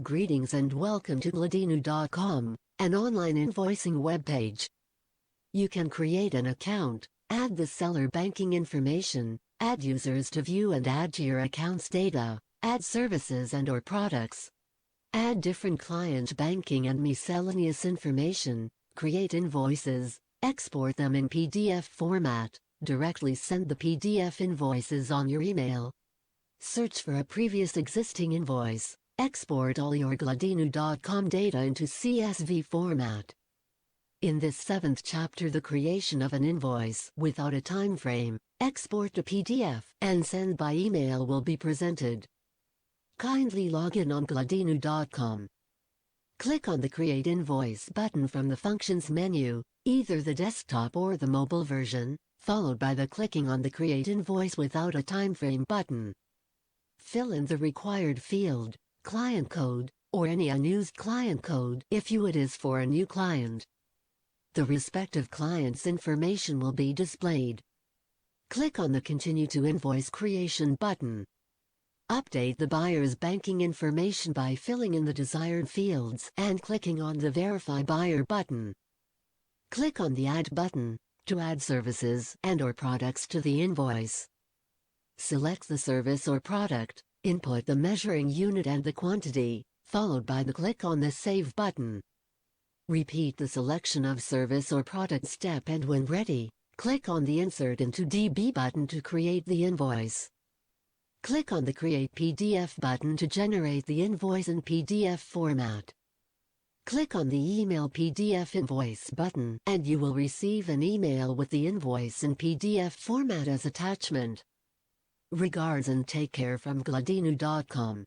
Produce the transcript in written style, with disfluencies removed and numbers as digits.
Greetings and welcome to Glodeanu.com, an online invoicing webpage. You can create an account, add the seller banking information, add users to view and add to your account's data, add services and/or products, add different client banking and miscellaneous information, create invoices, export them in PDF format, directly send the PDF invoices on your email. Search for a previous existing invoice. Export all your Glodeanu.com data into CSV format. In this 7th chapter, the creation of an invoice without a time frame, export to PDF and send by email will be presented. Kindly log in on Glodeanu.com. Click on the Create Invoice button from the Functions menu, either the desktop or the mobile version, followed by the clicking on the Create Invoice without a time frame button. Fill in the required field, client code, or any unused client code if it is for a new client. The respective client's information will be displayed. Click on the Continue to Invoice Creation button. Update the buyer's banking information by filling in the desired fields and clicking on the Verify Buyer button. Click on the Add button to add services and/or products to the invoice. Select the service or product, input the measuring unit and the quantity, followed by the click on the Save button. Repeat the selection of service or product step and when ready, click on the Insert into DB button to create the invoice. Click on the Create PDF button to generate the invoice in PDF format. Click on the Email PDF Invoice button and you will receive an email with the invoice in PDF format as attachment. Regards and take care from Glodeanu.com.